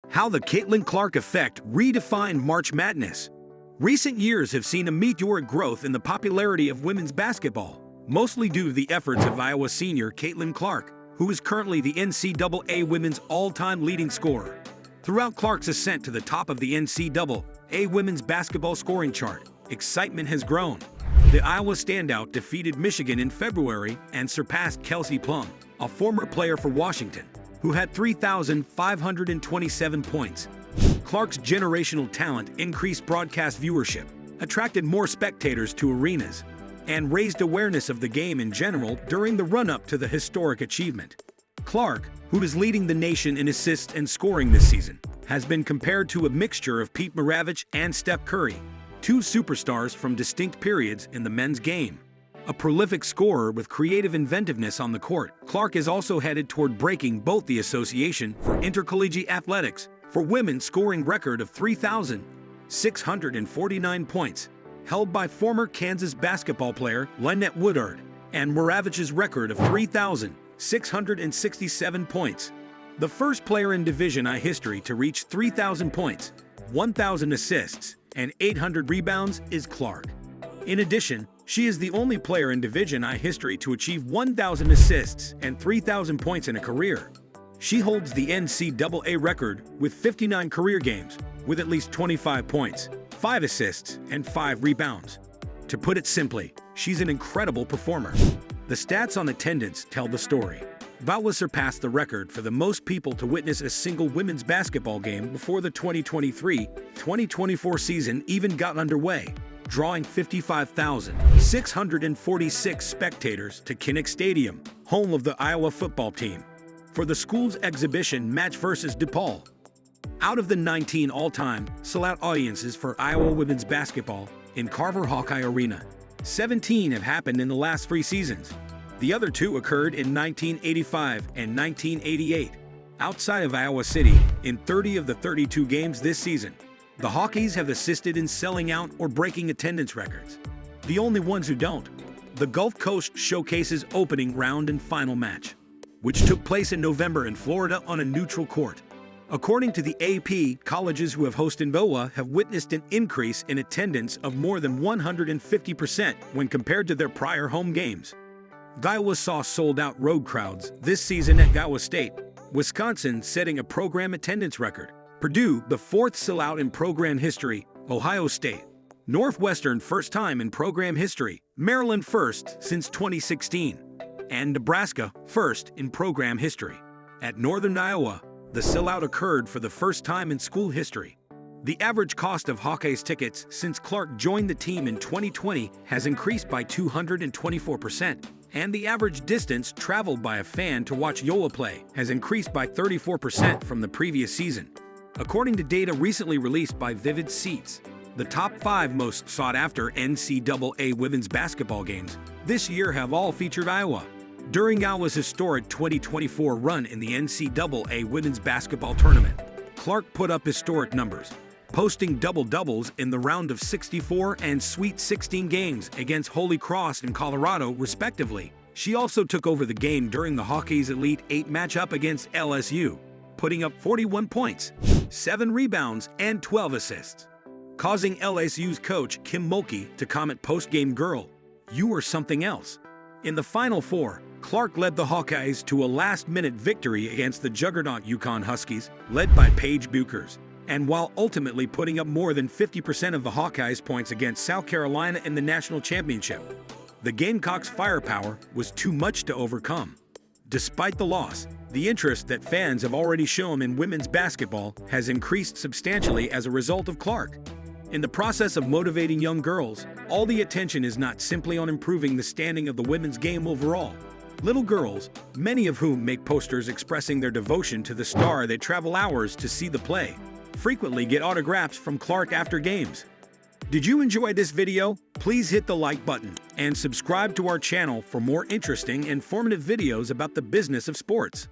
How the Caitlin Clark effect redefined March Madness. Recent years have seen a meteoric growth in the popularity of women's basketball, mostly due to the efforts of Iowa senior Caitlin Clark, who is currently the NCAA women's all-time leading scorer. Throughout Clark's ascent to the top of the NCAA women's basketball scoring chart, excitement has grown. The Iowa standout defeated Michigan in February and surpassed Kelsey Plum, a former player for Washington, who had 3,527 points. Clark's generational talent increased broadcast viewership, attracted more spectators to arenas, and raised awareness of the game in general during the run-up to the historic achievement. Clark, who is leading the nation in assists and scoring this season, has been compared to a mixture of Pete Maravich and Steph Curry, two superstars from distinct periods in the men's game. A prolific scorer with creative inventiveness on the court, Clark is also headed toward breaking both the Association for Intercollegiate Athletics for women scoring record of 3,649 points, held by former Kansas basketball player Lynette Woodard, and Maravich's record of 3,667 points. The first player in Division I history to reach 3,000 points, 1,000 assists, and 800 rebounds is Clark. In addition, she is the only player in Division I history to achieve 1,000 assists and 3,000 points in a career. She holds the NCAA record with 59 career games, with at least 25 points, 5 assists, and 5 rebounds. To put it simply, she's an incredible performer. The stats on attendance tell the story. Iowa surpassed the record for the most people to witness a single women's basketball game before the 2023-2024 season even got underway, drawing 55,646 spectators to Kinnick Stadium, home of the Iowa football team, for the school's exhibition match versus DePaul. Out of the 19 all-time sellout audiences for Iowa women's basketball in Carver Hawkeye Arena, 17 have happened in the last 3 seasons. The other 2 occurred in 1985 and 1988. Outside of Iowa City, in 30 of the 32 games this season, the Hawkeyes have assisted in selling out or breaking attendance records. The only ones who don't, the Gulf Coast Showcase's opening round and final match, which took place in November in Florida on a neutral court. According to the AP, colleges who have hosted Iowa have witnessed an increase in attendance of more than 150% when compared to their prior home games. Iowa saw sold-out road crowds this season at Iowa State, Wisconsin setting a program attendance record, Purdue the 4th sellout in program history, Ohio State, Northwestern first time in program history, Maryland first since 2016, and Nebraska first in program history. At Northern Iowa, the sellout occurred for the first time in school history. The average cost of Hawkeyes tickets since Clark joined the team in 2020 has increased by 224%, and the average distance traveled by a fan to watch Iowa play has increased by 34% from the previous season. According to data recently released by Vivid Seats, the top 5 most sought-after NCAA women's basketball games this year have all featured Iowa. During Iowa's historic 2024 run in the NCAA women's basketball tournament, Clark put up historic numbers, posting double-doubles in the round of 64 and Sweet 16 games against Holy Cross and Colorado, respectively. She also took over the game during the Hawkeyes Elite 8 matchup against LSU, putting up 41 points, 7 rebounds, and 12 assists, causing LSU's coach Kim Mulkey to comment post-game, "Girl, you are something else." In the Final Four, Clark led the Hawkeyes to a last-minute victory against the juggernaut UConn Huskies, led by Paige Buchers, and while ultimately putting up more than 50% of the Hawkeyes' points against South Carolina in the national championship, the Gamecocks' firepower was too much to overcome. Despite the loss, the interest that fans have already shown in women's basketball has increased substantially as a result of Clark. In the process of motivating young girls, all the attention is not simply on improving the standing of the women's game overall. Little girls, many of whom make posters expressing their devotion to the star they travel hours to see the play, frequently get autographs from Clark after games. Did you enjoy this video? Please hit the like button and subscribe to our channel for more interesting and informative videos about the business of sports.